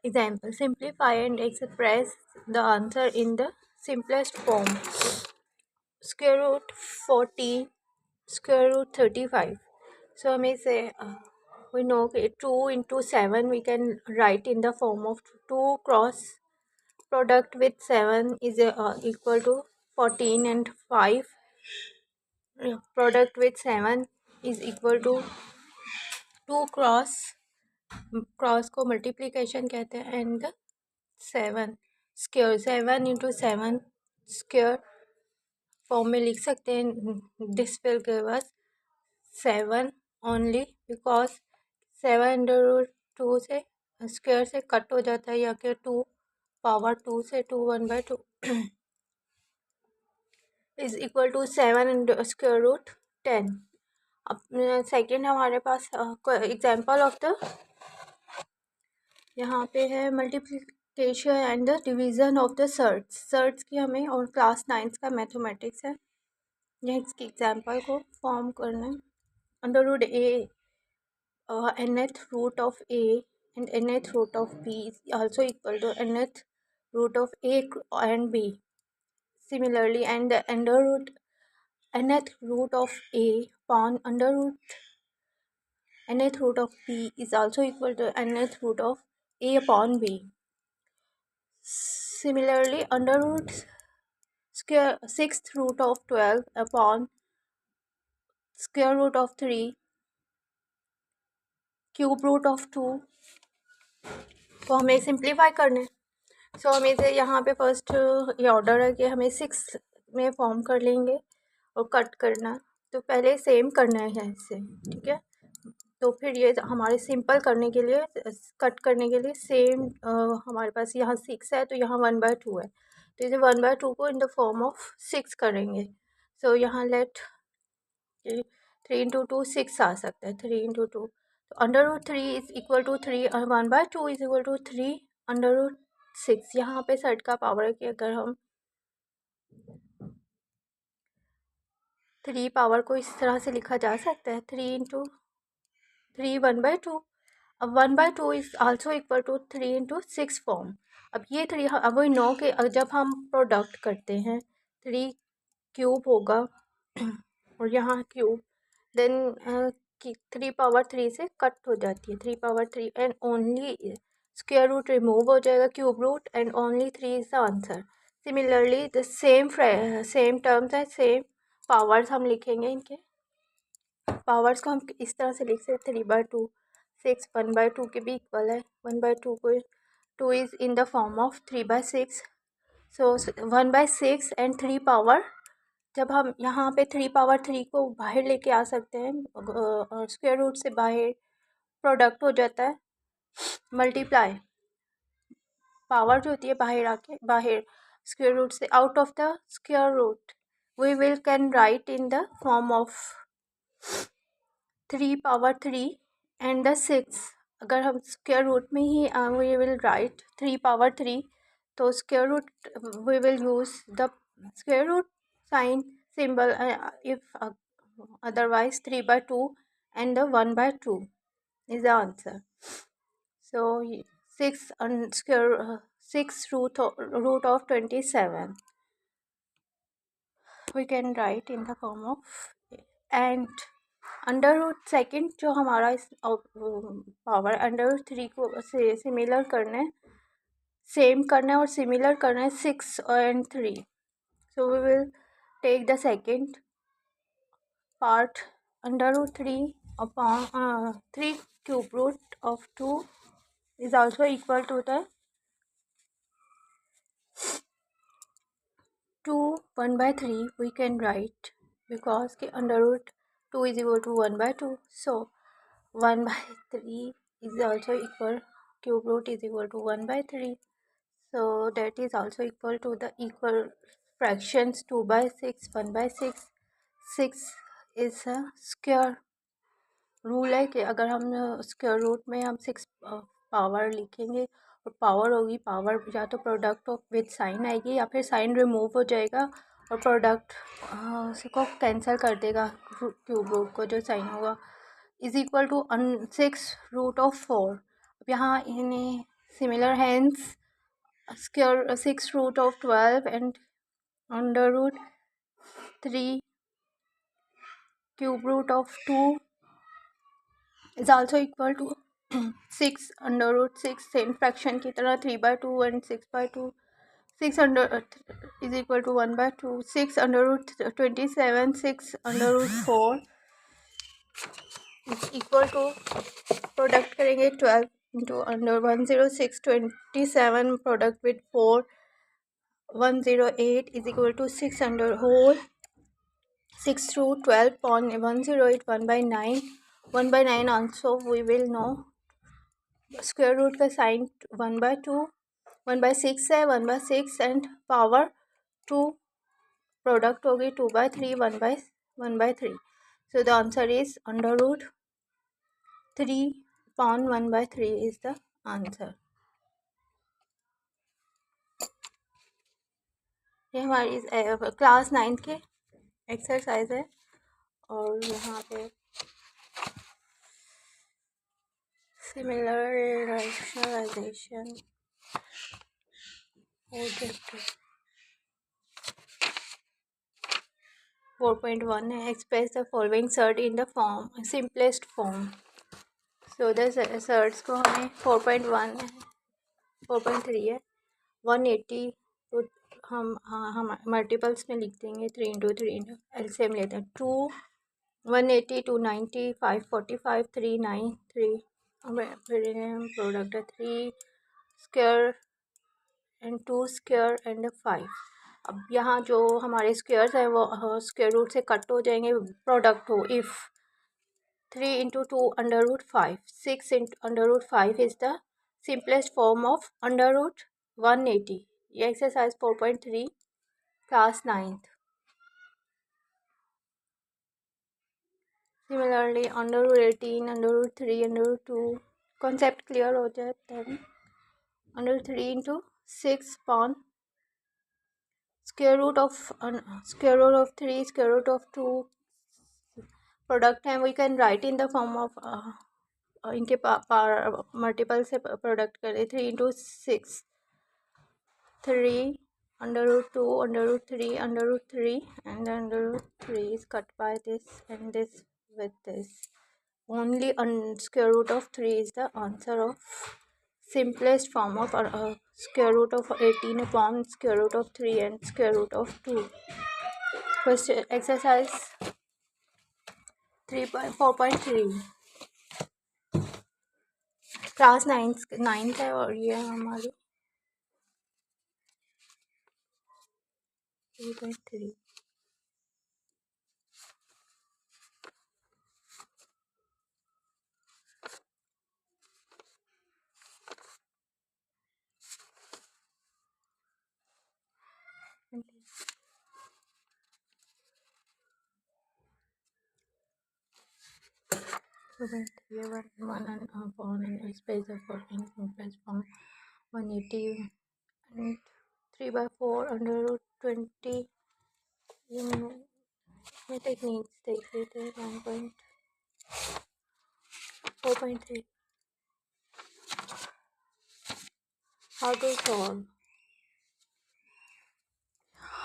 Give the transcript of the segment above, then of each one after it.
Example, simplify and express the answer in the simplest form. Square root 14, square root 35. So हमें से we know 2 into 7 we can write in the form of 2 cross product with 7 is equal to 14 and 5 product with 7 is equal to 2 cross को multiplication कहते हैं and 7 square 7 into 7 square form में लिख सकते हैं. This will give us 7 only because 7 under root 2 से square से cut हो जाता है या कि 2 पावर 2 से 2 1/2 is equal to 7 under square root 10. अब सेकेंड हमारे पास एग्जाम्पल ऑफ द यहाँ पे है multiplication and the division of the surds की हमें और क्लास 9 का मैथमेटिक्स है. यह इसकी एग्जाम्पल को फॉर्म करना है. Under root A nth root of a and nth root of b is also equal to nth root of a and b. Similarly, and the under root nth root of a upon under root nth root of b is also equal to nth root of a upon b. Similarly, under root square sixth root of 12 upon square root of 3 cube root of 2 को हमें simplify करना है. सो हमें से यहाँ पे first ये order है कि हमें 6 में फॉर्म कर लेंगे और कट करना. तो पहले सेम करना है इससे, ठीक है. तो फिर ये हमारे सिंपल करने के लिए कट करने के लिए सेम हमारे पास यहाँ 6 है तो यहाँ 1/2 है. तो इसे 1/2 को इन द फॉर्म ऑफ 6 करेंगे. सो यहाँ लेट 3 इंटू 2 6 आ सकता है. 3 इंटू 2 तो under root 3 is equal to 3 और 1/2 is equal to 3 under root 6. यहाँ पे सेट का पावर है कि अगर हम 3 पावर को इस तरह से लिखा जा सकता है 3 इंटू 3 1/2. अब 1/2 is also equal to 3 into 6 form. अब ये 3 अब वही 9 के जब हम प्रोडक्ट करते हैं 3 क्यूब होगा और यहाँ क्यूब देन 3 पावर 3 से कट हो जाती है 3 power 3 and only square root remove हो जाएगा cube root and only 3 is the answer. Similarly the same terms है सेम पावर्स हम लिखेंगे. इनके पावर्स को हम इस तरह से लिख सकते 3/2 6 1/2 के भी इक्वल है. 1/2 को 2 is in the form of 3/6. So 1/6 and 3 power जब हम यहाँ पे 3 पावर 3 को बाहर लेके आ सकते हैं और स्क्वायर रूट से बाहर प्रोडक्ट हो जाता है मल्टीप्लाई पावर जो होती है बाहर स्क्वायर रूट से out of the square root we will can write in the form of 3 power 3 and the 6. अगर हम स्क्वायर रूट में ही वी विल राइट 3 पावर 3 तो square root we will use the square root sign symbol if otherwise 3/2 and the 1/2 is the answer. So 6 square 6 root of 27 we can write in the form of and under root second जो हमारा इस power under root 3 को से similar करना है same करना है और सिमिलर करना है 6 and 3. So we will take the second part under root 3 upon 3 cube root of 2 is also equal to the 2 1/3 we can write because the under root 2 is equal to 1/2. So 1/3 is also equal cube root is equal to 1/3. So that is also equal to the equal fractions 2/6 1/6. 6 is a square. Rule है कि अगर हम square root में हम 6 power लिखेंगे और power होगी power या तो प्रोडक्ट ऑफ विद साइन आएगी या फिर साइन रिमूव हो जाएगा और प्रोडक्ट को कैंसिल कर देगा क्यूब रूट को जो साइन होगा is equal to 6 root of 4. अब यहाँ इन्हें Similar, hence square 6 root of 12 and under root 3 cube root of 2 is also equal to 6 under root 6. Same fraction की तरह 3/2 and 6/2. 6 under is equal to 1/2. 6 under root 27. 6 under root 4 is equal to, product करेंगे 12 into under 106. 27 product with 4 108 is equal to 6 under whole 6 root 12 upon 108 1/9. 1/9 also we will know square root का sign 1/2. 1/6 है. 1/6 and power 2 product होगी 2/3 1/3. So the answer is under root 3 upon 1/3 is the answer. ये हमारी class 9 के exercise है और यहाँ पे सिमिलर रैशनलाइजेशन 4.1 है. Express the following surd in the form simplest form. So the surds को हमें 4.1 है 4.3 है 180 तो हम मल्टीपल्स में लिख देंगे 3 इंटू 3 इंटू एलसीएम लेते हैं 2 180 290 545 393 प्रोडक्ट है 3 स्क्वायर एंड 2 स्क्वायर एंड 5. अब यहाँ जो हमारे स्क्वायर्स हैं वो स्क्वायर रूट से कट हो जाएंगे. प्रोडक्ट हो if 3 into 2 under root 5 6 into under root 5 is the simplest form of under root 180. ये exercise 4.3 class 9th. Similarly under root 18 under root 3 under root 2 concept clear हो जाए तब अंडर 3 इंटू 6 पॉन square root of 3 square root of 2 product है. We can write in the form of इनके multiple से product करें 3 into 6 3 under root 2 under root 3 under root 3 and under root 3 is cut by this and this with this. Only square root of 3 is the answer of simplest form of square root of 18 upon square root of 3 and square root of 2. Question exercise 4.3 class 9th है और ये हमारी 3.3. One upon space of 14 plus from 180 and 3/4 under root 20. ये techniques देख लेते हैं 9.4.3. How to solve.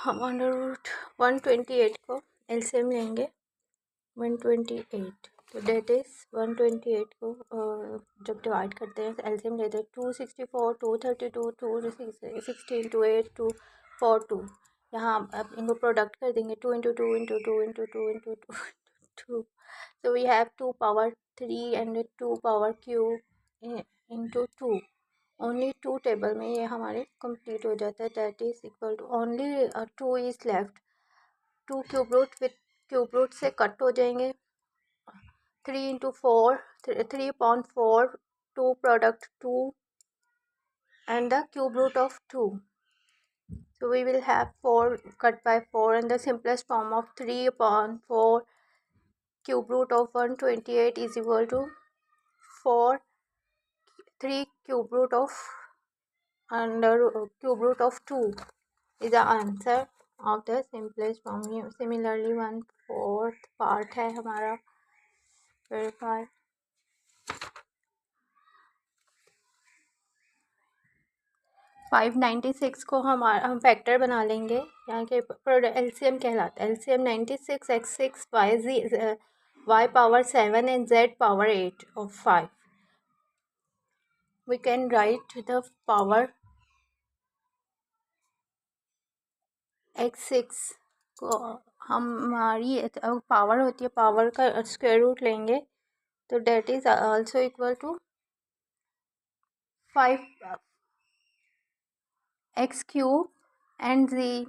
हम under root 128 को एलसीएम लेंगे 128 तो डेट इज़ 128 को जब डिवाइड करते हैं एलसीएम लेते हैं 264 232 216 28 242. यहाँ अब इनको प्रोडक्ट कर देंगे 2 into 2 into 2 into 2 into 2 2. So we have 2 power 3 and 2 power cube into 2. Only 2 table में ये हमारे कंप्लीट हो जाता है. That is equal to only 2 is left. 2 cube root with cube root से कट हो जाएंगे 3 into 4 3/4 2 product 2 and the cube root of 2. So we will have 4 cut by 4 and the simplest form of 3/4 cube root of 128 is equal to 4 3 cube root of under cube root of 2 is the answer of the simplest form. Similarly 1/4 part है हमारा verify. 596 को हम factor बना लेंगे, यहाँ के LCM कहलाता है। LCM 96 x6 y power 7 and z power 8 of 5. We can write the power x6 को हमारी पावर होती है, पावर का स्क्वायर रूट लेंगे तो that is also equal to 5x cube and जी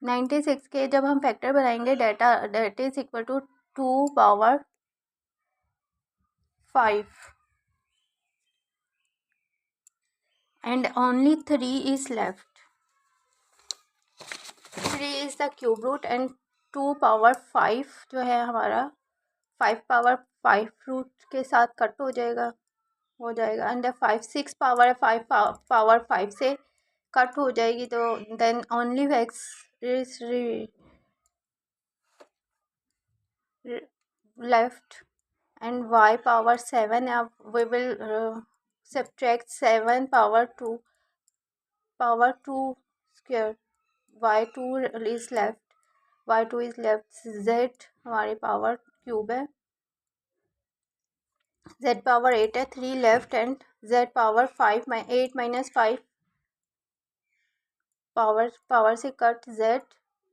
96 के जब हम फैक्टर बनाएंगे that is equal to 2 power 5 and only 3 is left. 3 is the cube root and 2 power 5 जो है हमारा 5 पावर 5 रूट के साथ कट हो जाएगा एंड 5 6 पावर 5 पावर 5 से कट हो जाएगी, तो then only x is left and y power 7. अब we will subtract 7 power 2 square. y2 is left, z हमारी पावर क्यूब है, z पावर 8 है, 3 left and z power 5 8 minus 5 power से cut z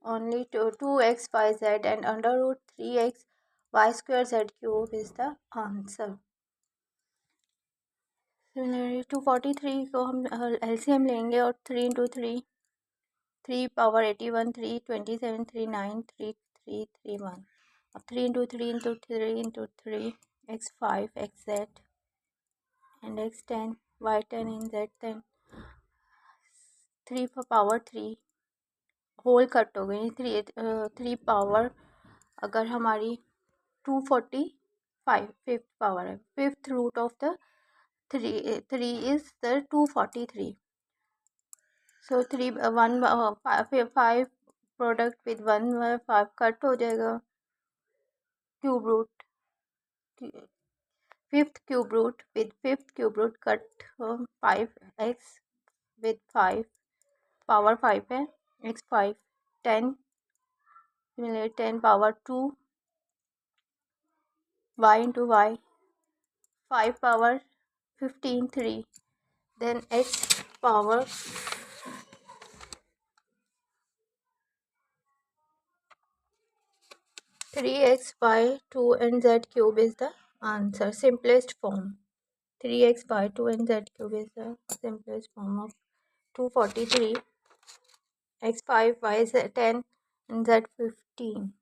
only 2x y z and under root 3x y square z cube is the answer. Similarly 243 को हम LCM लेंगे और 3 into 3 power 81 3 27 3 9 3 3 3 1. अब 3 into 3 into 3 into 3 x5 xz and x10 y10 and z10 3 power 3 whole cut हो गई, 3 power अगर हमारी 245 fifth power है, fifth root of the 3 is the 243. So 3 1 5 product with 1 5 cut हो जाएगा, cube root fifth cube root with fifth cube root cut 5x with 5 power 5 है, x5 10 10 power 2 y into y 5 power 15 3 then x power 3x by 2 and z cube is the answer. Simplest form 3x by 2 and z cube is the simplest form of 243. x5 y 10 and z 15.